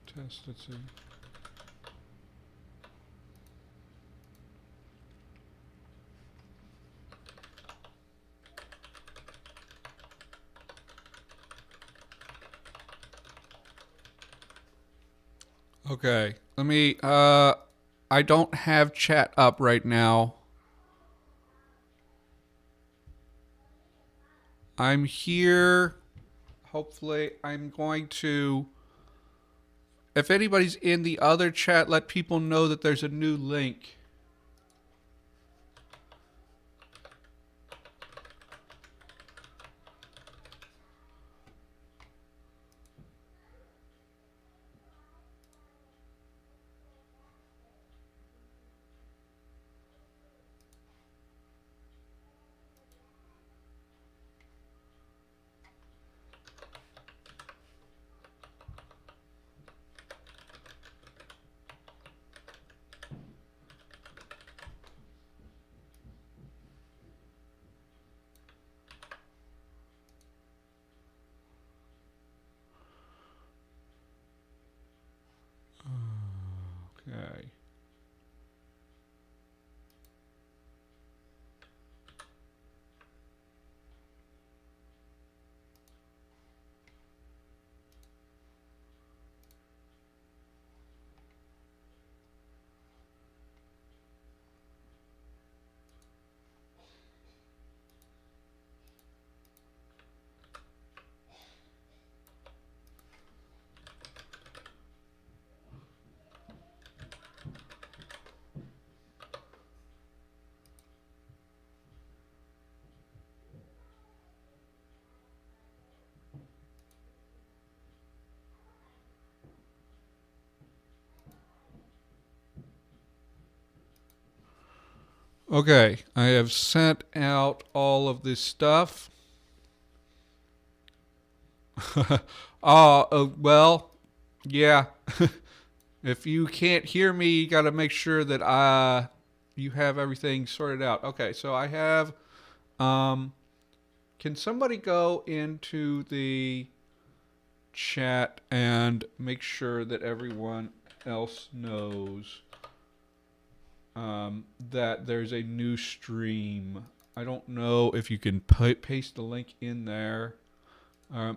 Test, let's see. Okay, let me, I don't have chat up right now. I'm here. Hopefully, I'm going to, if anybody's in the other chat, let people know that there's a new link. Okay. Okay, I have sent out all of this stuff. Well, yeah. If you can't hear me, you got to make sure that you have everything sorted out. Okay, so I have. Um, can somebody go into the chat and make sure that everyone else knows that there's a new stream? I don't know if you can paste the link in there.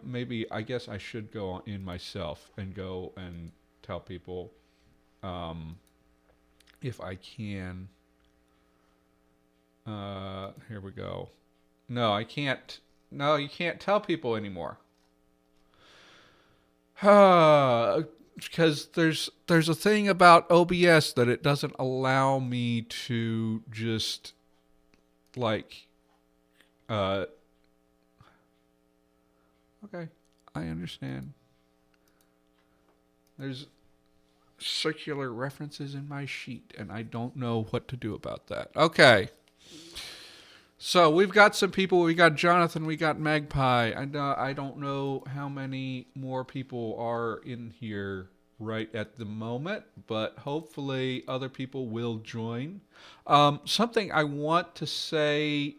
Maybe I guess I should go in myself and go and tell people if I can. Here we go. No, I can't. No, you can't tell people anymore. Because there's a thing about OBS that it doesn't allow me to just like okay, I understand. There's circular references in my sheet and I don't know what to do about that. Okay. So we've got some people. We got Jonathan. We got Magpie. I don't know how many more people are in here right at the moment, but hopefully other people will join. Something I want to say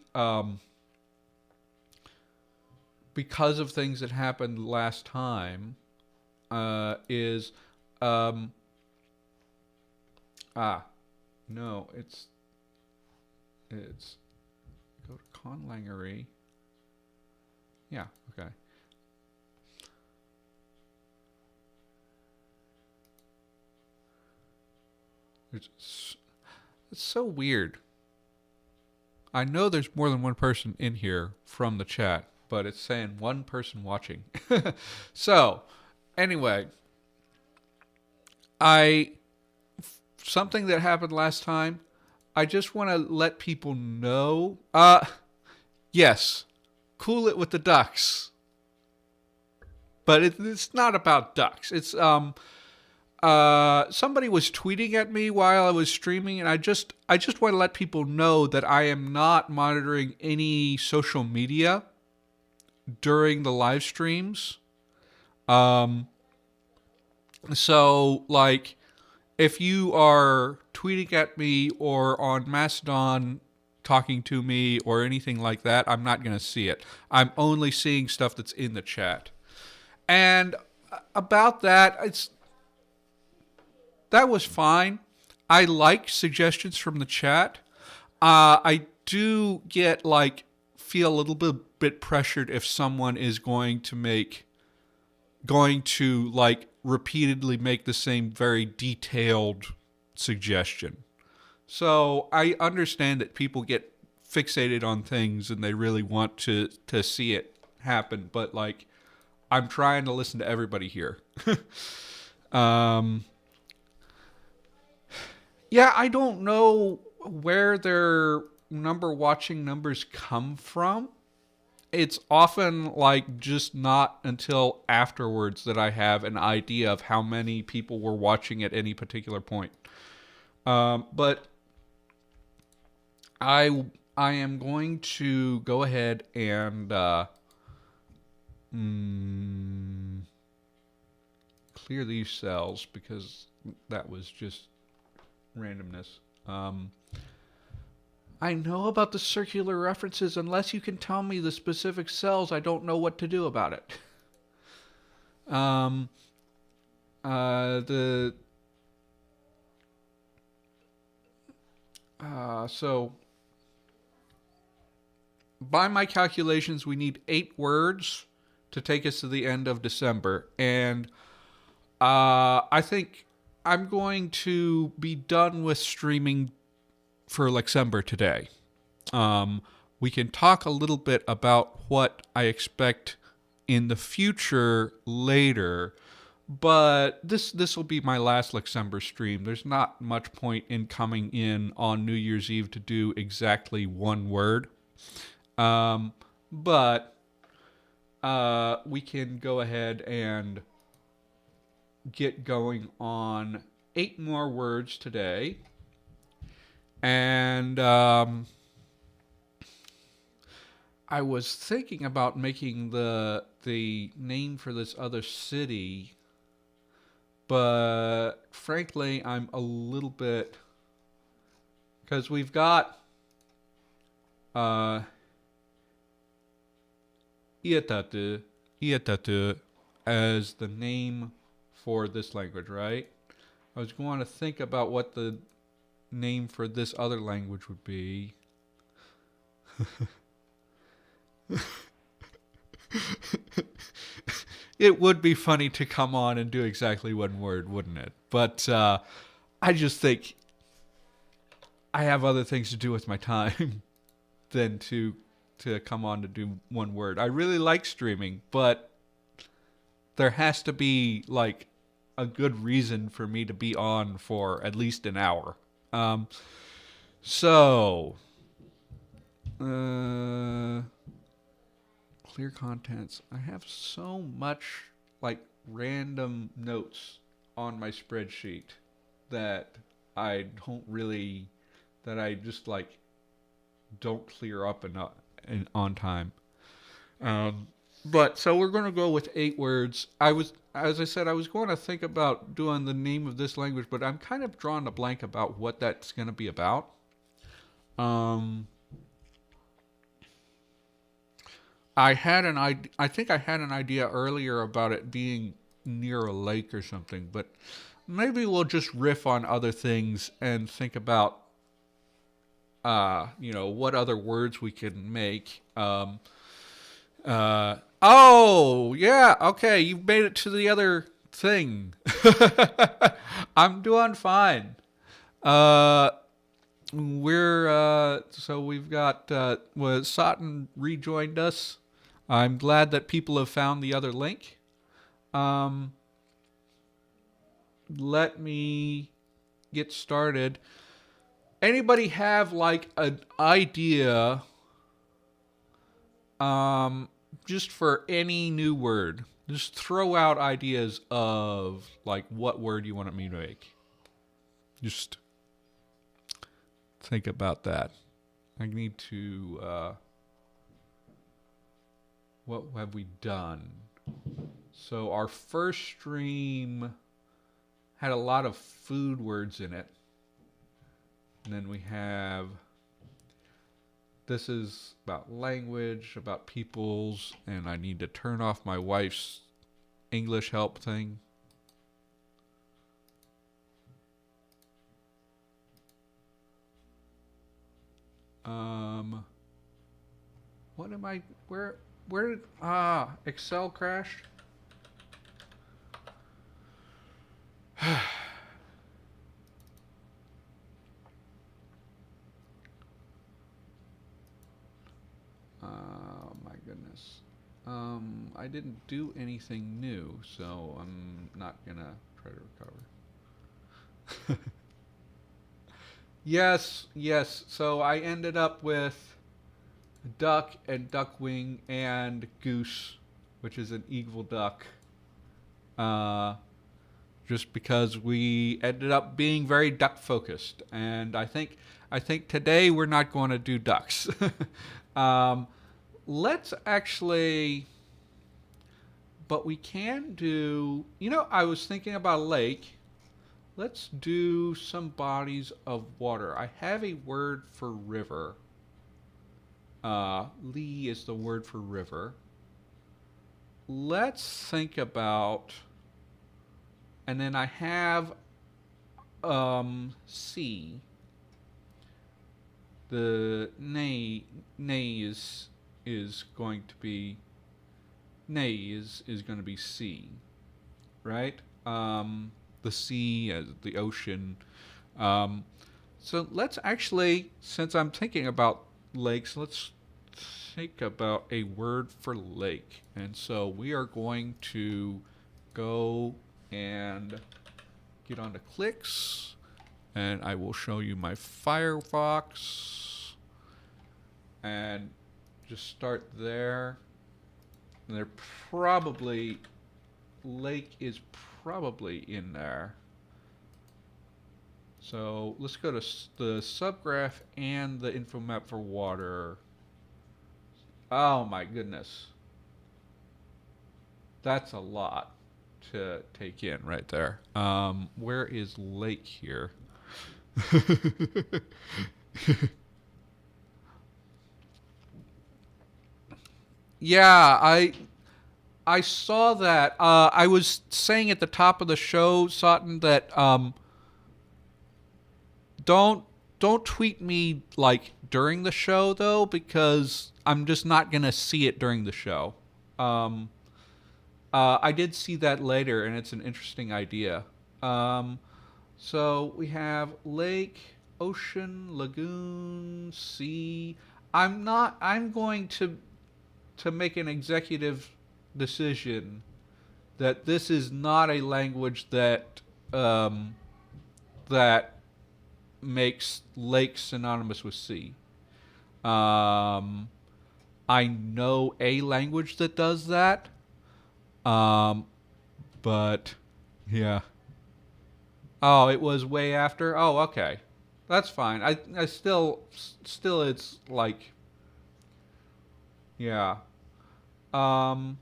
because of things that happened last time is no, it's go to Conlangery. Yeah, okay. It's so weird. I know there's more than one person in here from the chat, but it's saying one person watching. So, anyway, something that happened last time. I just want to let people know. Yes, cool it with the ducks, but it's not about ducks. It's somebody was tweeting at me while I was streaming, and I just want to let people know that I am not monitoring any social media during the live streams. So like, if you are tweeting at me or on Mastodon talking to me or anything like that, I'm not going to see it. I'm only seeing stuff that's in the chat. And about that, that was fine. I like suggestions from the chat. I do get like feel a little bit pressured if someone is going to like repeatedly make the same very detailed suggestion. So I understand that people get fixated on things and they really want to see it happen, but like I'm trying to listen to everybody here. Yeah, I don't know where their watching numbers come from. It's often like just not until afterwards that I have an idea of how many people were watching at any particular point. But I am going to go ahead and clear these cells because that was just randomness. I know about the circular references. Unless you can tell me the specific cells, I don't know what to do about it. So by my calculations, we need 8 words to take us to the end of December. And I think I'm going to be done with streaming for Lexember today. We can talk a little bit about what I expect in the future later, but this will be my last Lexember stream. There's not much point in coming in on New Year's Eve to do exactly one word. But we can go ahead and get going on 8 more words today. And I was thinking about making the name for this other city, but frankly, I'm a little bit, because we've got Iatatu as the name for this language, right? I was going to think about what the name for this other language would be. It would be funny to come on and do exactly one word, wouldn't it? But I just think I have other things to do with my time than to come on to do one word. I really like streaming, but there has to be like a good reason for me to be on for at least an hour. Clear contents. I have so much like random notes on my spreadsheet that I just like don't clear up enough on time. But so we're going to go with 8 words. As I said, I was going to think about doing the name of this language, but I'm kind of drawing a blank about what that's going to be about. I think I had an idea earlier about it being near a lake or something, but maybe we'll just riff on other things and think about, what other words we can make. Oh, yeah, okay, you've made it to the other thing. I'm doing fine. So we've got, Sutton rejoined us. I'm glad that people have found the other link. Let me get started. Anybody have like an idea just for any new word? Just throw out ideas of like what word you want me to make. Just think about that. I need to what have we done? So our first stream had a lot of food words in it. And then we have, this is about language, about peoples, and I need to turn off my wife's English help thing. Um, what am I? Where did Excel crashed? Oh my goodness. I didn't do anything new, so I'm not gonna try to recover. Yes, yes. So I ended up with duck and duckwing and goose, which is an evil duck. Uh, just because we ended up being very duck focused, and I think today we're not going to do ducks. um, let's actually, but we can do. I was thinking about a lake. Let's do some bodies of water. I have a word for river. Lee is the word for river. Let's think about, and then I have sea. The nay is going to be is going to be sea, right? The sea as the ocean. Um, so let's actually, since I'm thinking about lakes, let's think about a word for lake. And so we are going to go and get onto clicks, and I will show you my Firefox and just start there. And they're probably, lake is probably in there. So let's go to the subgraph and the info map for water. Oh my goodness. That's a lot to take in right there. Where is lake here? Yeah, I saw that. I was saying at the top of the show, Sutton, that don't don't tweet me like during the show though, because I'm just not gonna see it during the show. Um, I did see that later, and it's an interesting idea. Um, so we have lake, ocean, lagoon, sea. I'm not. I'm going to make an executive decision that this is not a language um, that makes lake synonymous with sea. Um, I know a language that does that, um, but yeah. Oh, it was way after. Oh, okay, that's fine. I still it's like yeah. Um,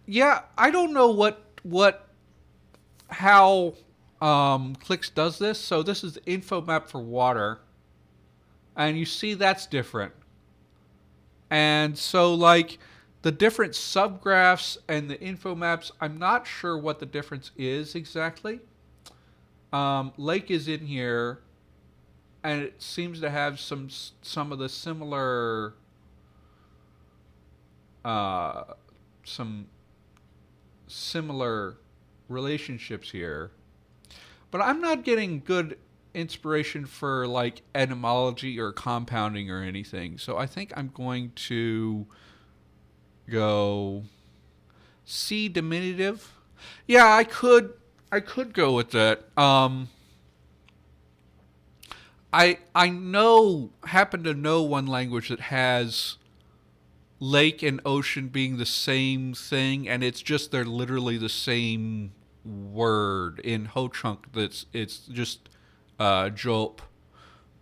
yeah, I don't know what how clicks does this. So this is the info map for water, and you see that's different. And so like the different subgraphs and the info maps, I'm not sure what the difference is exactly. Lake is in here, and it seems to have some of the similar uh, some similar relationships here. But I'm not getting good inspiration for like etymology or compounding or anything. So I think I'm going to go C diminutive. Yeah, I could go with that. I know happen to know one language that has lake and ocean being the same thing, and it's just they're literally the same word. In Ho Chunk, it's just Jolp,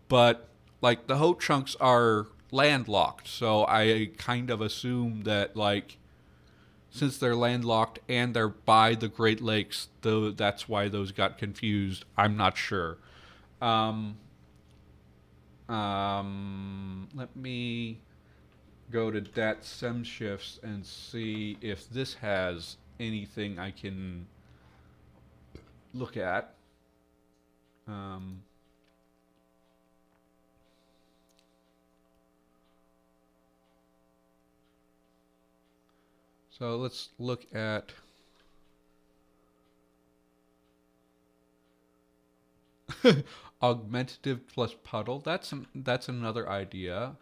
but like the Ho Chunks are landlocked, so I kind of assume that like since they're landlocked and they're by the Great Lakes, though that's why those got confused. I'm not sure. Um, Let me go to dat sem shifts and see if this has anything I can look at. Um, so let's look at augmentative plus puddle. That's another idea.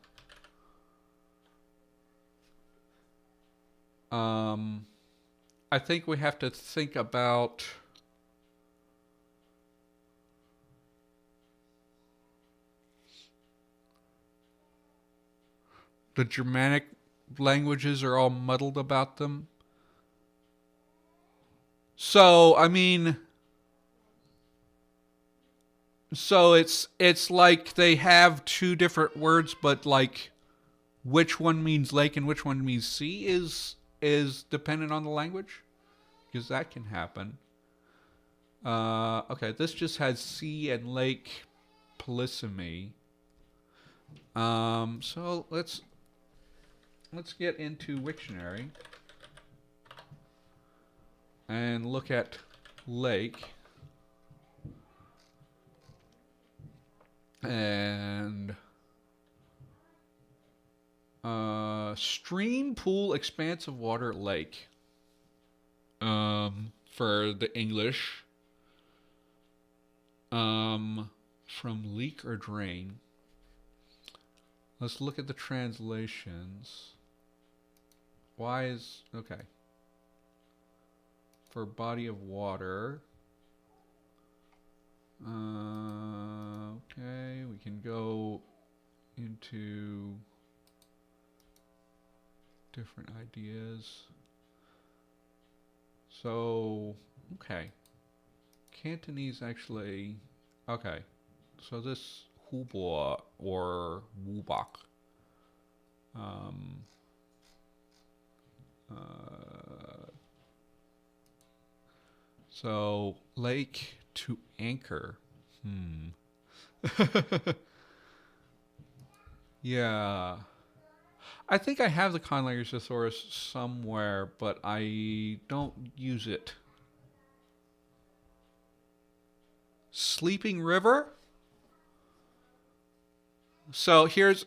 I think we have to think about the Germanic languages are all muddled about them. So, I mean, so it's like they have two different words, but like which one means lake and which one means sea is dependent on the language, because that can happen. Okay, this just has sea and lake polysemy. So let's get into Wiktionary and look at lake. And stream, pool, expanse of water, lake. For the English. From leak or drain. Let's look at the translations. Why is... Okay. For body of water. Okay, we can go into different ideas. So, okay. Cantonese actually... Okay. So this Hubo or Wubak. So, lake to anchor. Yeah. I think I have the Conlangery thesaurus somewhere, but I don't use it. Sleeping River? So here's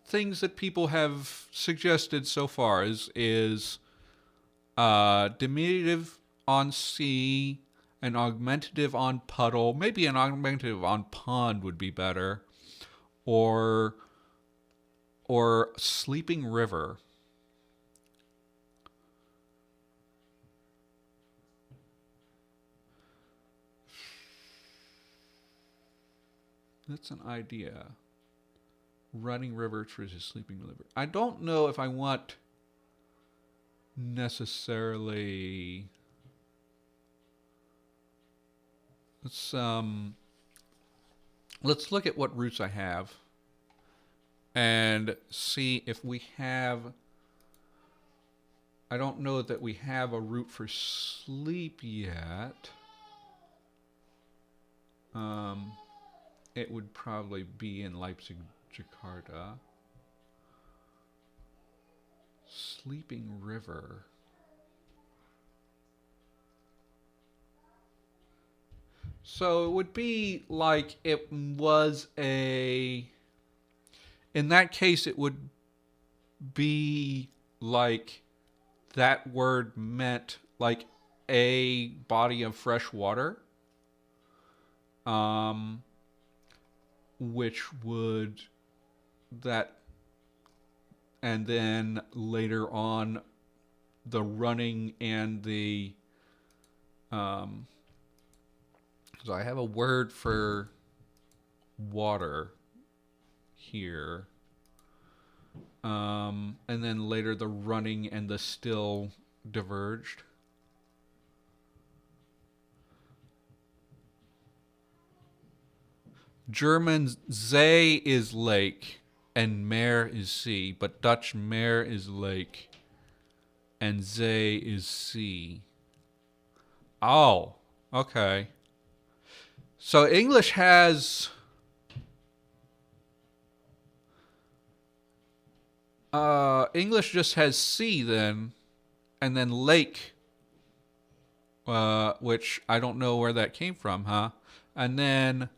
things that people have suggested so far is diminutive on sea, an augmentative on puddle, maybe an augmentative on pond would be better, or sleeping river. That's an idea. Running river versus sleeping river. I don't know if I want necessarily... Let's look at what roots I have and see if we have... I don't know that we have a root for sleep yet. It would probably be in Leipzig, Jakarta. Sleeping River. So it would be like it was a... In that case, it would be like that word meant like a body of fresh water. Which would that, and then later on the running and the so I have a word for water here, and then later the running and the still diverged. German zee is lake and meer is sea, but Dutch meer is lake and zee is sea. Oh, okay. So English has English just has sea then, and then lake which I don't know where that came from, huh? And then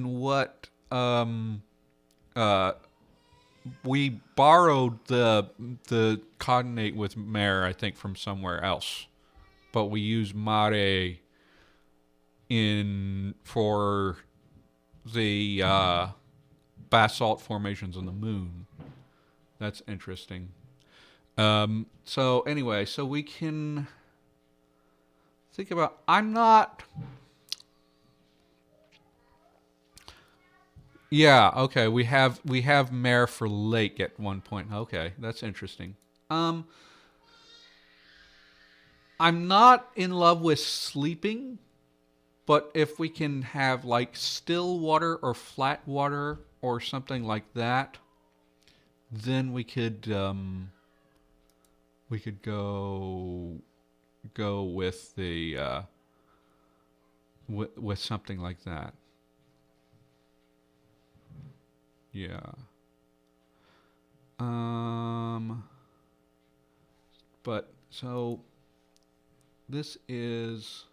what? Uh, we borrowed the cognate with mare, I think, from somewhere else, but we use mare in for the basalt formations on the moon. That's interesting. So anyway, so we can think about. I'm not. Yeah. Okay. We have mare for lake at one point. Okay, that's interesting. Um, I'm not in love with sleeping, but if we can have like still water or flat water or something like that, then we could go with the with something like that. Yeah. Um. But so this is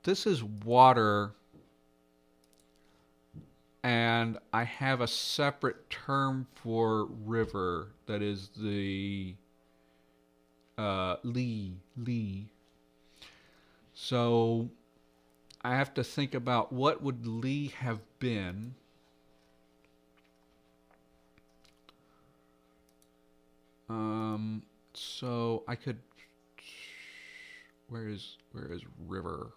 this is water, and I have a separate term for river that is the Lee. So I have to think about what would Lee have been. So I could. Where is river?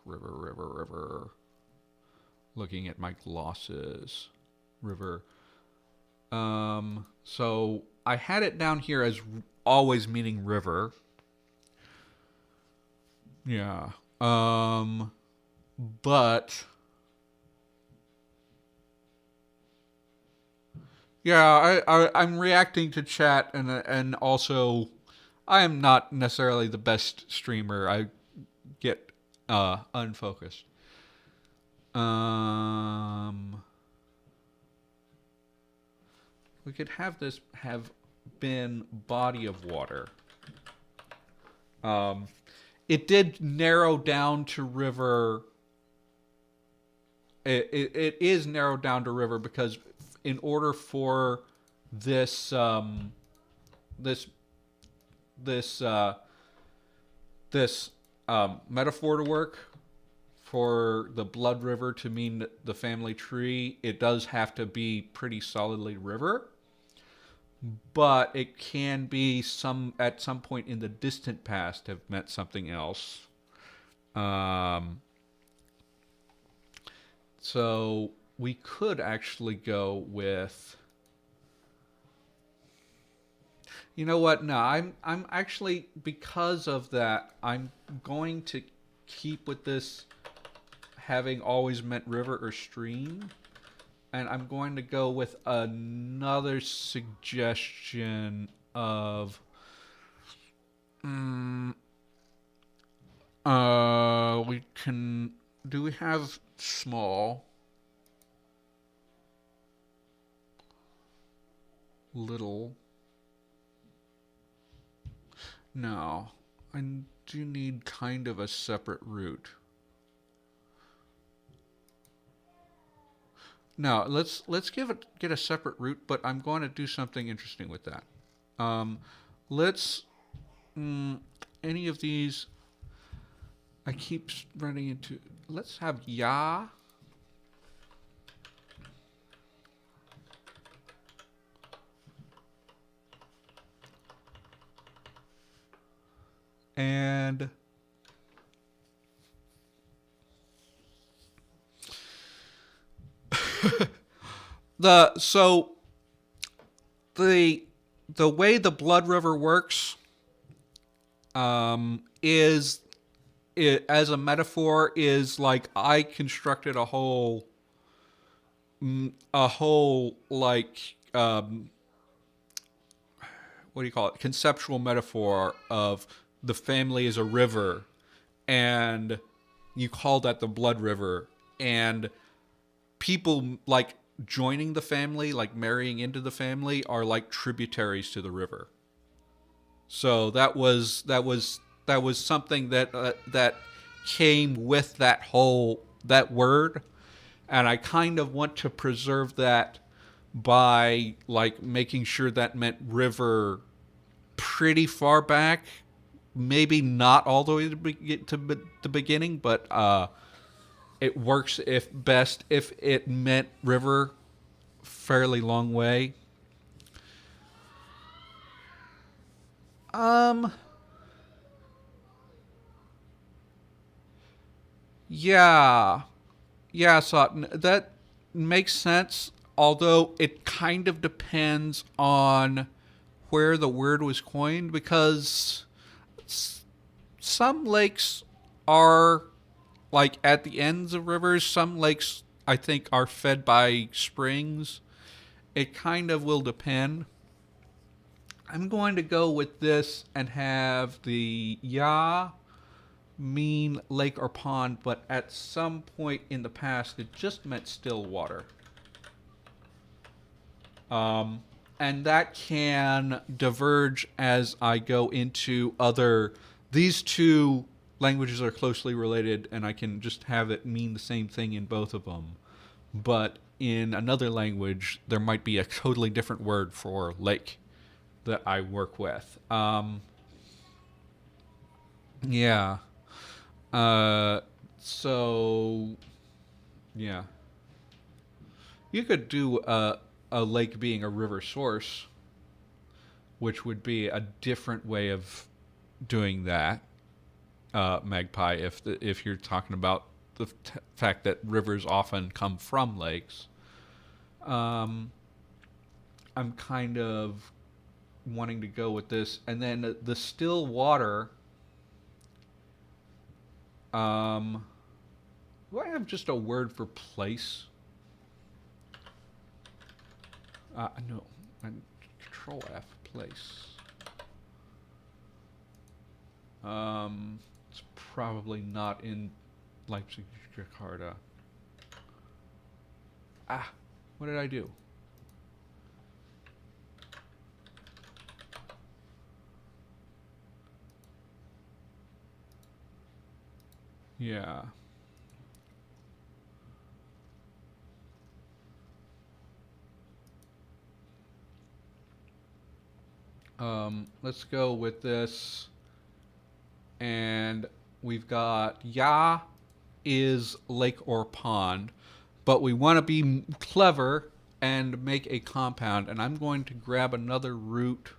Looking at my glosses, river. So I had it down here as always meaning river. Yeah. But yeah, I'm reacting to chat, and also I am not necessarily the best streamer. I get unfocused. Um, we could have this have been body of water. Um, it did narrow down to river. It is narrowed down to river because in order for this this this this metaphor to work, for the blood river to mean the family tree, it does have to be pretty solidly river. But it can be at some point in the distant past have meant something else. Um, so we could actually go with. You know what? No, I'm actually, because of that, I'm going to keep with this having always meant river or stream, and I'm going to go with another suggestion of we can do we have small, little. No, I do need kind of a separate root. No, let's get a separate root, but I'm going to do something interesting with that. Um, let's any of these. I keep running into. Let's have ya and the so the the way the blood river works is it as a metaphor is like I constructed a whole like what do you call it, conceptual metaphor of the family as a river, and you call that the blood river, and people like joining the family, like marrying into the family, are like tributaries to the river. So that was something that came with that word, and I kind of want to preserve that by like making sure that meant river pretty far back. Maybe not all the way to the beginning, but it works if best if it meant river fairly long way. Um, yeah, yeah, so that makes sense. Although it kind of depends on where the word was coined, because some lakes are like at the ends of rivers. Some lakes, I think, are fed by springs. It kind of will depend. I'm going to go with this and have the ya mean lake or pond, but at some point in the past, it just meant still water. And that can diverge as I go into other. These two languages are closely related, and I can just have it mean the same thing in both of them. But in another language, there might be a totally different word for lake that I work with. Yeah. Uh, so, yeah. You could do a lake being a river source, which would be a different way of doing that, Magpie, if you're talking about the fact that rivers often come from lakes. Um, I'm kind of wanting to go with this. And then the still water. Um, do I have just a word for place? No. Control F, place. It's probably not in Leipzig, Jakarta. What did I do? Yeah. Let's go with this. And we've got ya is lake or pond, but we want to be clever and make a compound. And I'm going to grab another root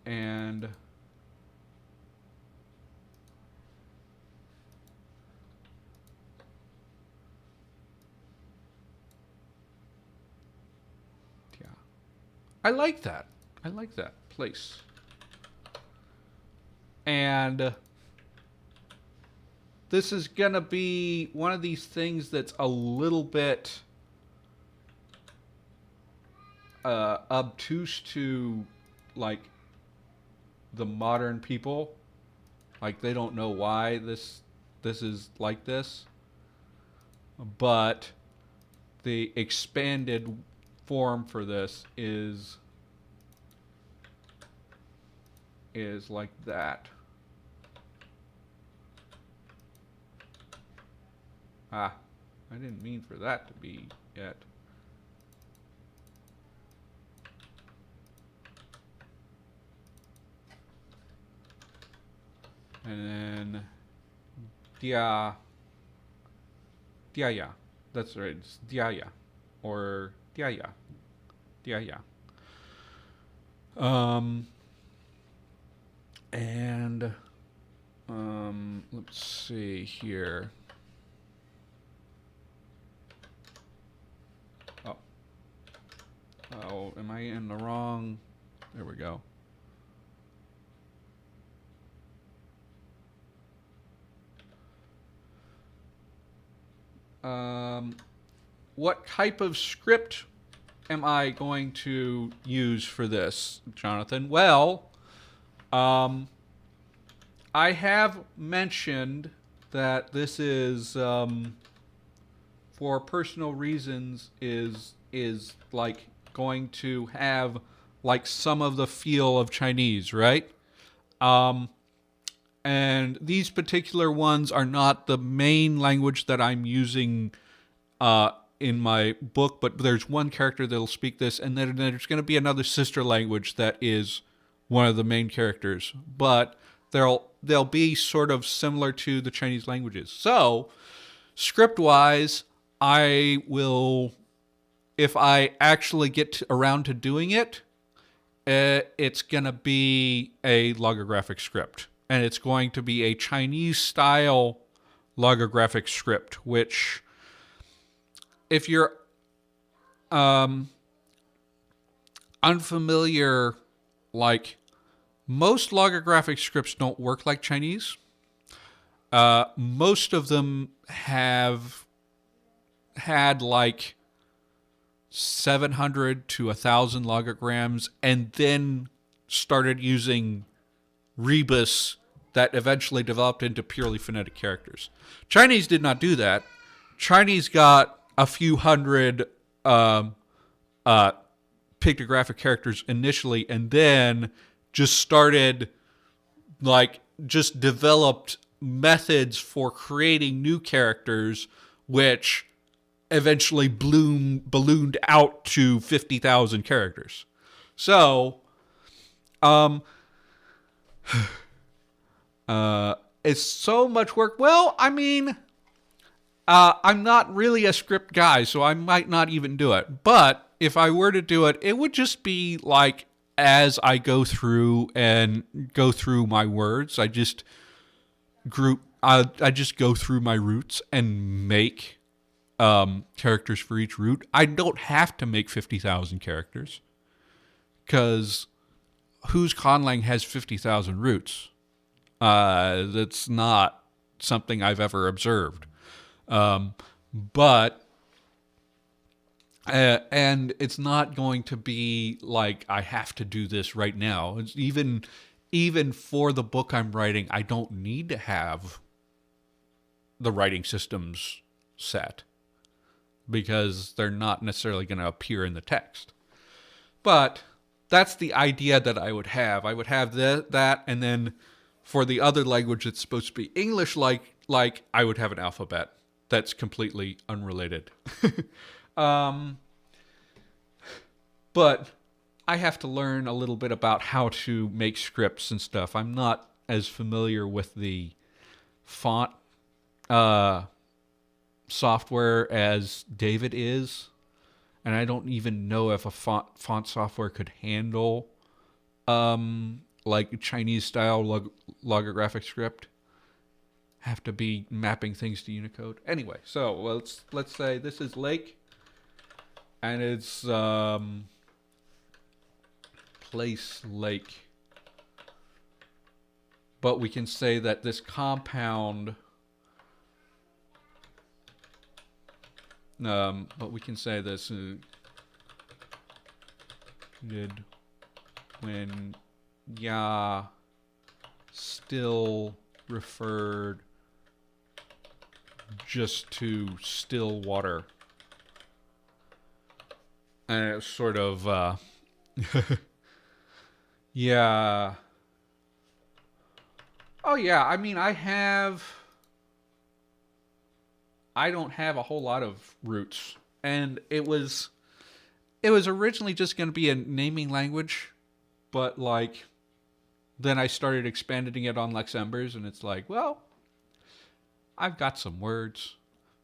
and yeah. I like that. I like that place. And this is going to be one of these things that's a little bit obtuse to like the modern people. Like they don't know why this is like this. But the expanded form for this is like that. I didn't mean for that to be it. And then dia diaya. That's right. It's diaya or diaya. Diaya. And let's see here. Oh, am I in the wrong? There we go. What type of script am I going to use for this, Jonathan? Well, I have mentioned that this is for personal reasons is like going to have like some of the feel of Chinese, right? Um, and these particular ones are not the main language that I'm using in my book, but there's one character that'll speak this, and then there's going to be another sister language that is one of the main characters, but they'll be sort of similar to the Chinese languages. So, script-wise, I will, if I actually get around to doing it, it's going to be a logographic script, and it's going to be a Chinese-style logographic script, which, if you're unfamiliar, like, most logographic scripts don't work like Chinese. Most of them have had like 700 to 1,000 logograms and then started using rebus that eventually developed into purely phonetic characters. Chinese did not do that. Chinese got a few hundred pictographic characters initially, and then just started, like, just developed methods for creating new characters, which eventually ballooned out to 50,000 characters. So, it's so much work. Well, I mean, I'm not really a script guy, so I might not even do it. But if I were to do it, it would just be like as I go through my words. I just go through my roots and make characters for each root. I don't have to make 50,000 characters, because whose conlang has 50,000 roots? That's not something I've ever observed. But and it's not going to be like I have to do this right now. It's even for the book I'm writing, I don't need to have the writing systems set, because they're not necessarily going to appear in the text. But that's the idea that I would have. I would have that, and then for the other language that's supposed to be English, like I would have an alphabet that's completely unrelated. But I have to learn a little bit about how to make scripts and stuff. I'm not as familiar with the font software as David is, and I don't even know if a font software could handle like Chinese style logographic script. Have to be mapping things to Unicode. Anyway, so let's say this is Lake, and it's place Lake. But we can say that this compound, but we can say this did when Ya still referred just to still water. And it's sort of yeah. Oh yeah, I mean, I don't have a whole lot of roots, and it was originally just going to be a naming language, but like then I started expanding it on Lexembers, and it's like, well, I've got some words.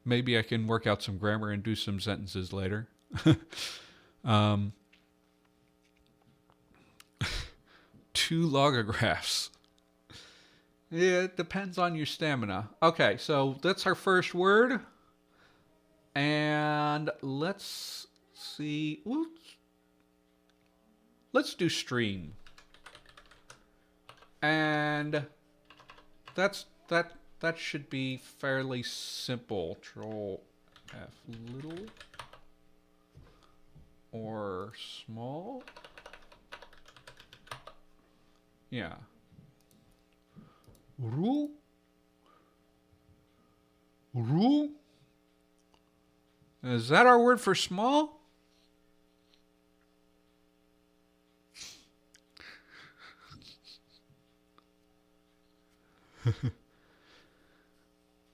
Maybe I can work out some grammar and do some sentences later. 2 logographs. Yeah, it depends on your stamina. Okay, so that's our first word. And let's see. Let's do stream. And that should be fairly simple. Control F little or small. Yeah. Ru. Is that our word for small?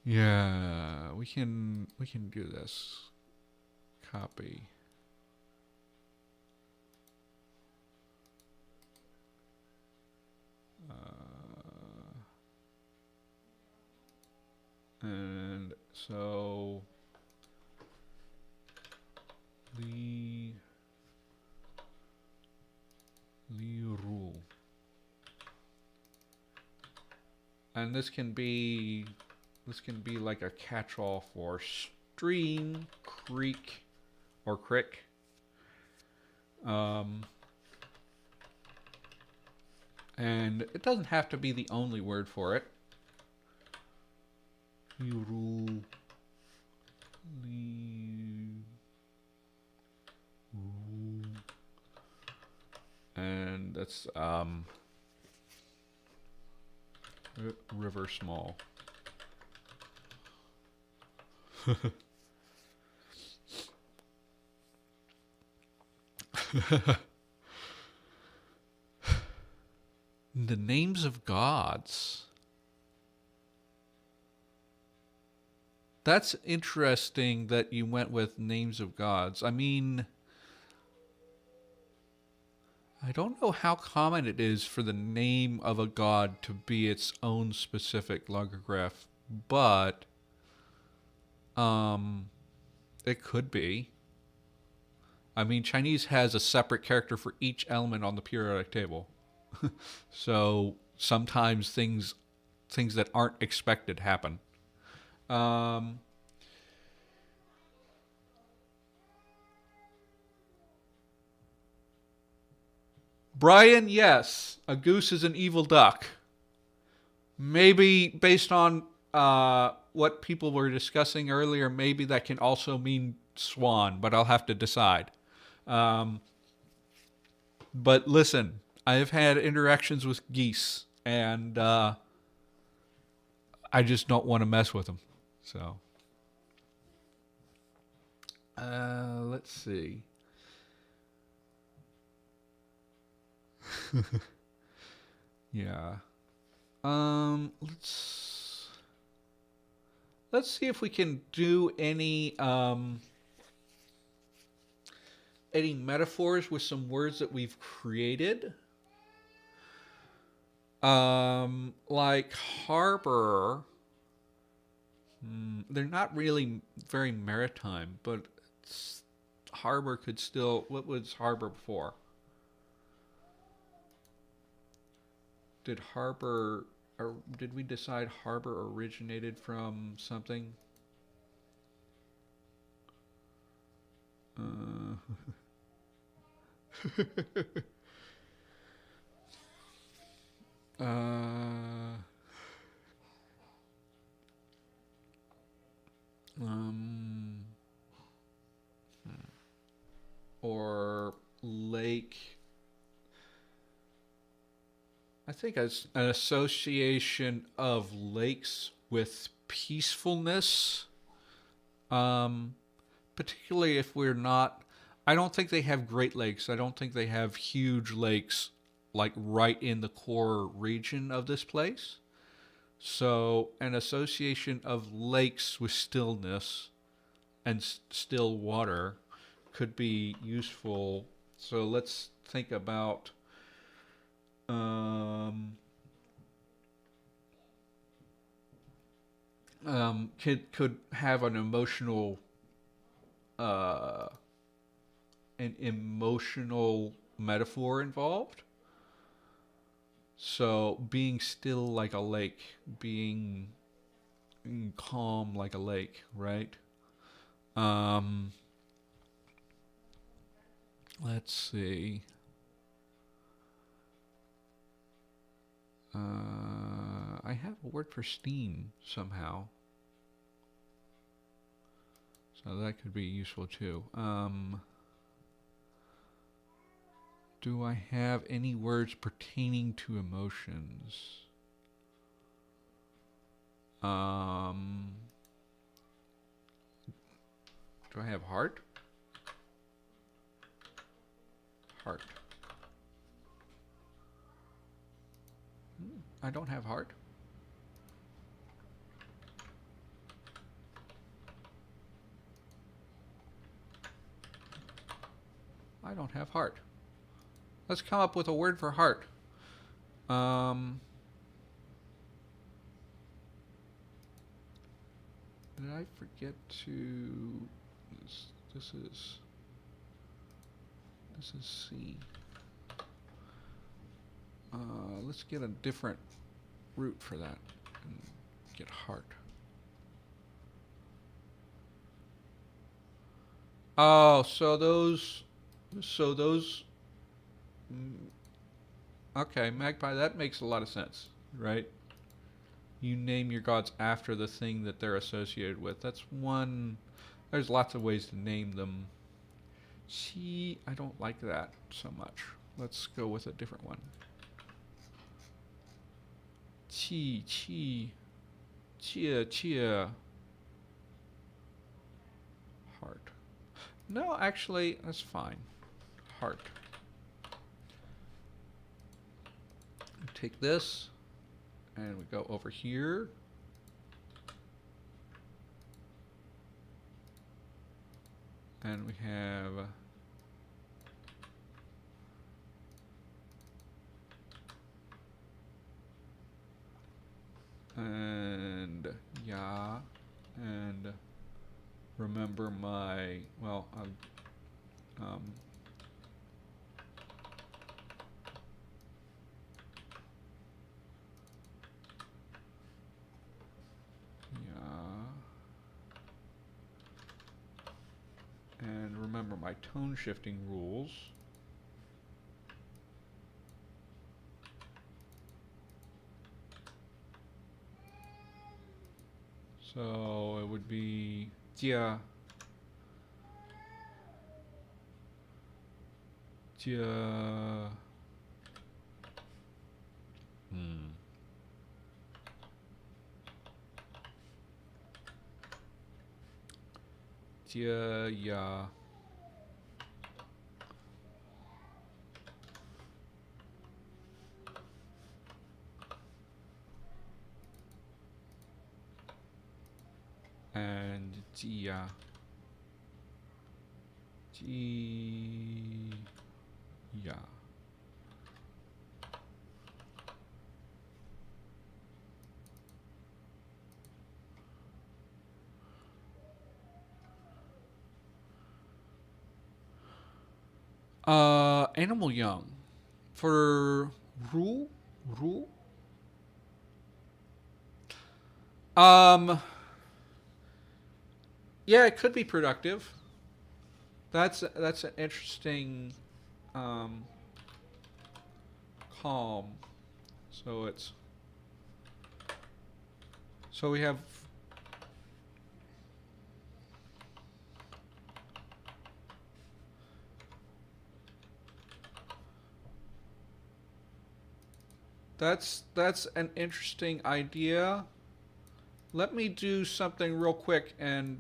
Yeah, we can do this. Copy. And so Lee rule. And this can be like a catch-all for stream, creek, or crick. And it doesn't have to be the only word for it. Rule. And that's river small. The names of gods. That's interesting that you went with names of gods. I mean, I don't know how common it is for the name of a god to be its own specific logograph, but it could be. I mean, Chinese has a separate character for each element on the periodic table. So sometimes things that aren't expected happen. Brian, yes, a goose is an evil duck. Maybe based on what people were discussing earlier, maybe that can also mean swan, but I'll have to decide. Um, but listen, I have had interactions with geese, and I just don't want to mess with them. So, let's see. Yeah. Let's see if we can do any metaphors with some words that we've created. Like harbor. They're not really very maritime, but harbor could still. What was harbor before? Did harbor, or did we decide harbor originated from something? Uh, uh, um, or lake. I think as an association of lakes with peacefulness, um, particularly if we're not. I don't think they have Great Lakes. I don't think they have huge lakes like right in the core region of this place. So, an association of lakes with stillness and still water could be useful. So, let's think about um, could have uh, an emotional metaphor involved. So being still like a lake, being calm like a lake, right? Um, let's see. I have a word for steam somehow, so that could be useful too. Do I have any words pertaining to emotions? Do I have heart? Heart. I don't have heart. I don't have heart. Let's come up with a word for heart. Did I forget to... This is C. Let's get a different root for that and get heart. Oh, so those... Okay, magpie, that makes a lot of sense, right? You name your gods after the thing that they're associated with. That's one... There's lots of ways to name them. Chi, I don't like that so much. Let's go with a different one. Chi, chia, chia. Heart. No, actually, that's fine. Heart. Take this, and we go over here. And we have and yeah, and remember my, well, and remember my tone shifting rules. So it would be jia, jia, jia, ya. And jia, ji, ya. Animal young. For rule? Rule? Yeah, it could be productive. That's an interesting calm. So we have that's an interesting idea. Let me do something real quick and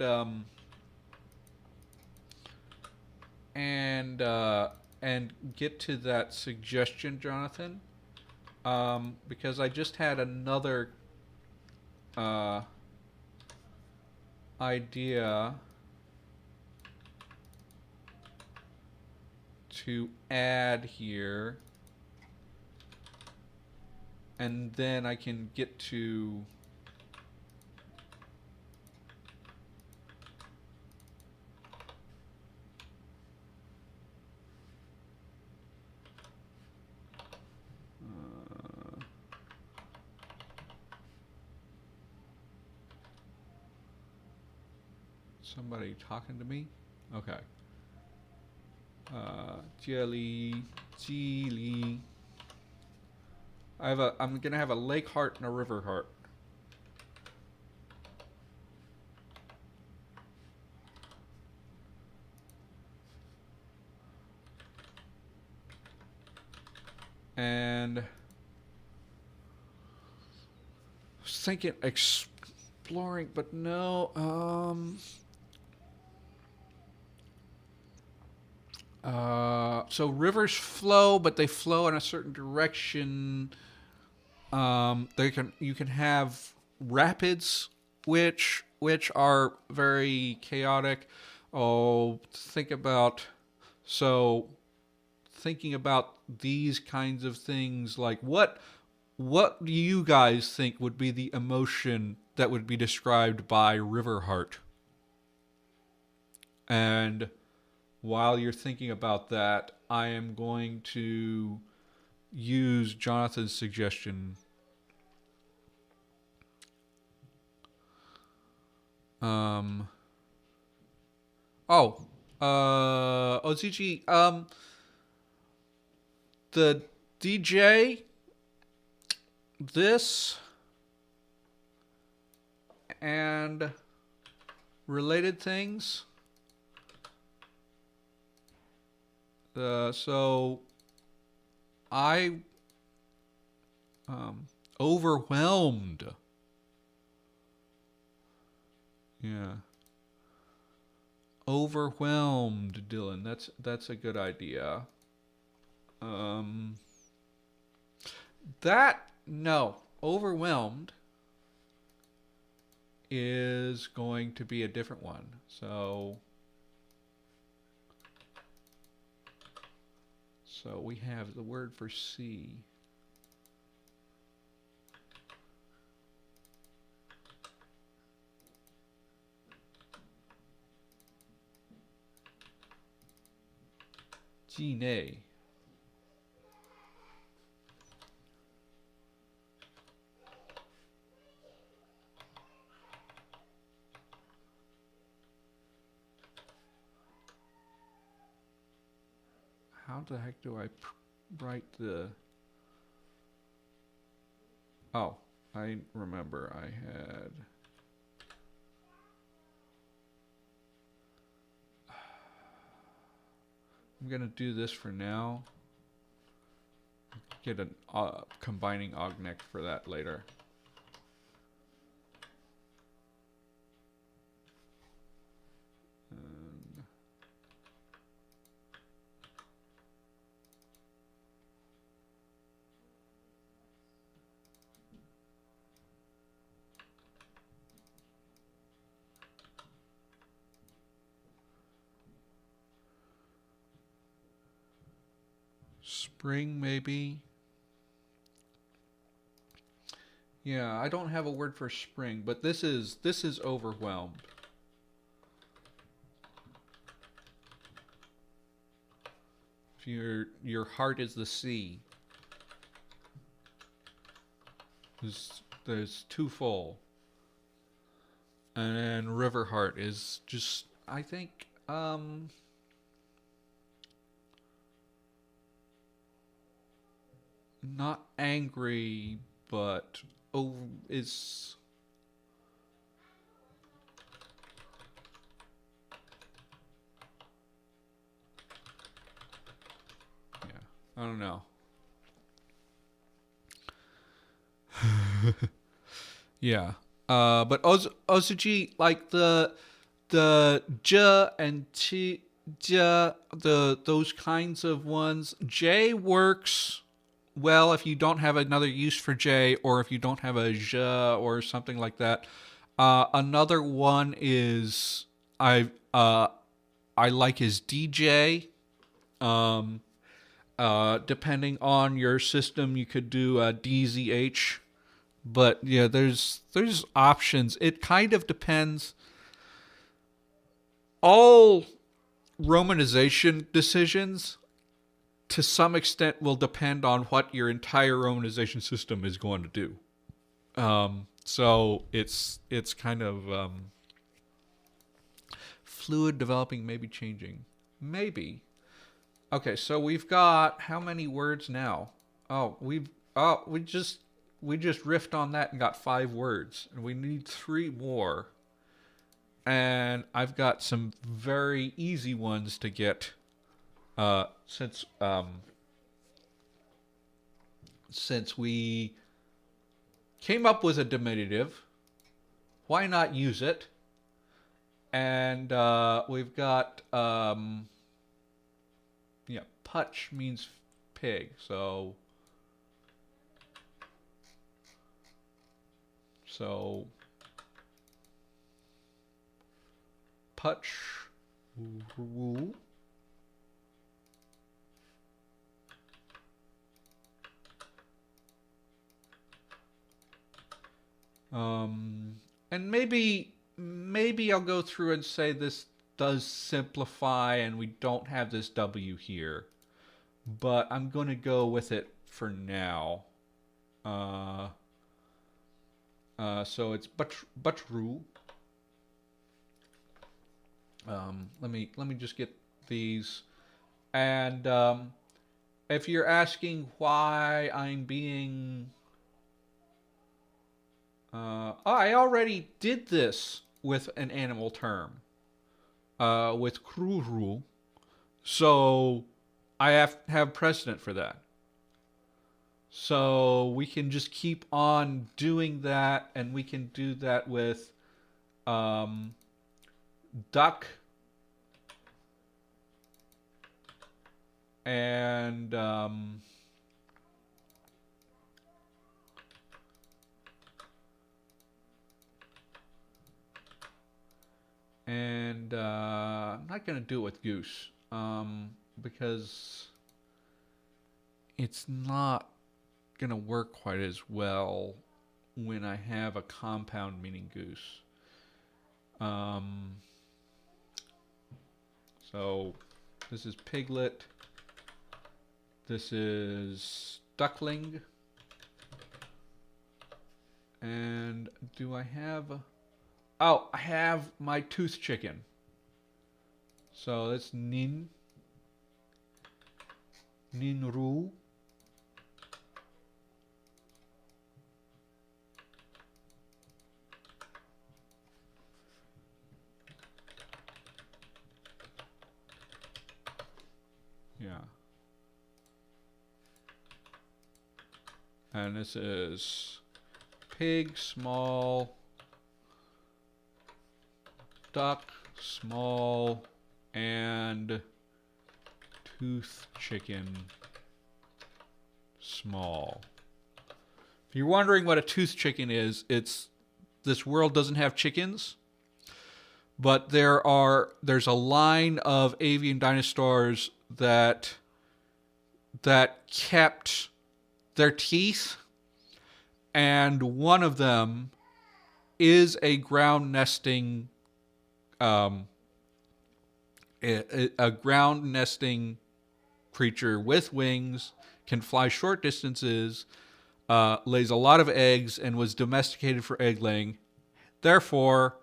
get to that suggestion, Jonathan, because I just had another idea to add here, and then I can get to somebody talking to me? Okay. Jelly. I'm gonna have a lake heart and a river heart. And I was thinking exploring, but no, so rivers flow, but they flow in a certain direction. You can have rapids, which are very chaotic. Oh, think about, so thinking about these kinds of things, like what do you guys think would be the emotion that would be described by Riverheart? And while you're thinking about that, I am going to use Jonathan's suggestion. Um. Oh. OCG. The DJ. This. And related things. So I overwhelmed. Yeah. Overwhelmed, Dylan. That's a good idea. That no. Overwhelmed is going to be a different one. So we have the word for C. Gene. How the heck do I write the... Oh, I remember I had... I'm going to do this for now. Get a combining augment for that later. Spring, maybe. Yeah, I don't have a word for spring, but this is overwhelmed. If your heart is the sea. There's too full. And then Riverheart is just, I think, not angry, but is... Yeah, I don't know. Yeah. But Ozuji, like the j and t, those kinds of ones. J works well if you don't have another use for J, or if you don't have a j or something like that. Another one is I like is DJ. Depending on your system, you could do DZH. But yeah, there's options. It kind of depends. All romanization decisions, to some extent, will depend on what your entire romanization system is going to do. So it's kind of fluid, developing, maybe changing, maybe. Okay, so we've got how many words now? We just riffed on that and got 5 words, and we need 3 more. And I've got some very easy ones to get, since we came up with a diminutive. Why not use it? And we've got putch means pig, so putch. And maybe I'll go through and say this does simplify and we don't have this W here. But I'm going to go with it for now. Uh, so it's butru. Let me just get these. And if you're asking why I'm being, I already did this with an animal term, with kruru, so I have precedent for that. So we can just keep on doing that, and we can do that with duck and I'm not going to do it with goose because it's not going to work quite as well when I have a compound meaning goose. So this is piglet. This is duckling. And do I have... Oh, I have my tooth chicken. So that's ninru. Yeah. And this is pig, small, duck, small, and tooth chicken, small. If you're wondering what a tooth chicken is, it's this world doesn't have chickens, but there's a line of avian dinosaurs that kept their teeth, and one of them is a ground nesting a ground nesting creature with wings, can fly short distances, lays a lot of eggs, and was domesticated for egg laying. Therefore,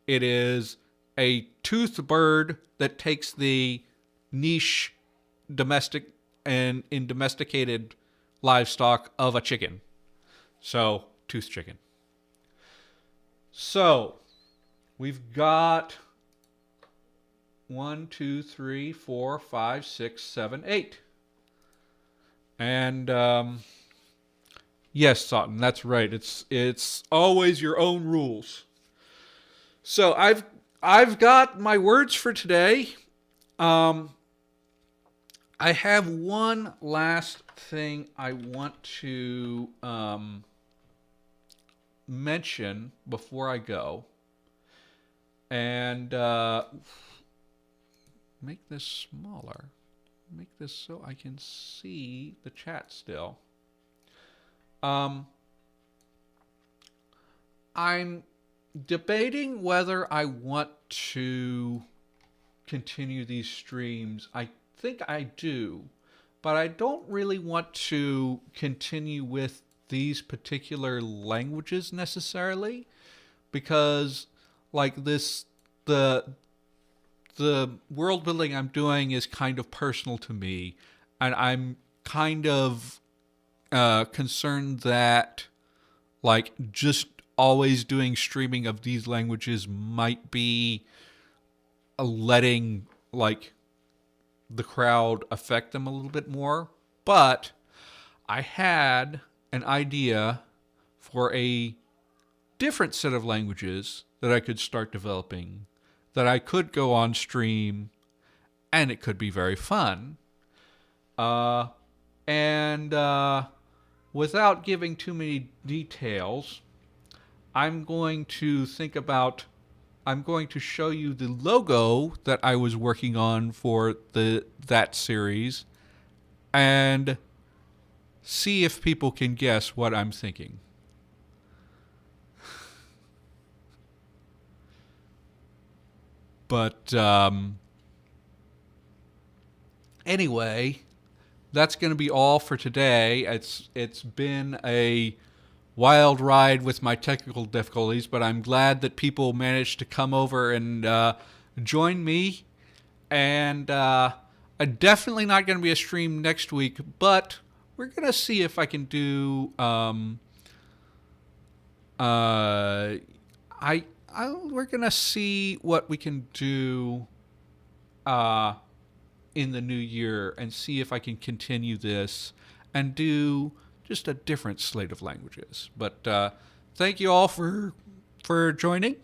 it is a toothed bird that takes the niche domestic and in domesticated livestock of a chicken. So, tooth chicken. So, we've got 1, 2, 3, 4, 5, 6, 7, 8. And yes, Sutton, that's right. It's always your own rules. So I've got my words for today. I have one last thing I want to mention before I go. And make this smaller. Make this so I can see the chat still. I'm debating whether I want to continue these streams. I think I do, but I don't really want to continue with these particular languages necessarily, because like this, the world building I'm doing is kind of personal to me, and I'm kind of concerned that like just always doing streaming of these languages might be letting like the crowd affect them a little bit more. But I had an idea for a different set of languages that I could start developing, that I could go on stream, and it could be very fun. And without giving too many details, I'm going to show you the logo that I was working on for that series, and see if people can guess what I'm thinking. But anyway, that's going to be all for today. It's been a wild ride with my technical difficulties, but I'm glad that people managed to come over and join me. And I'm definitely not going to be a stream next week, but we're going to see if I can do. We're going to see what we can do in the new year and see if I can continue this and do just a different slate of languages. But thank you all for joining,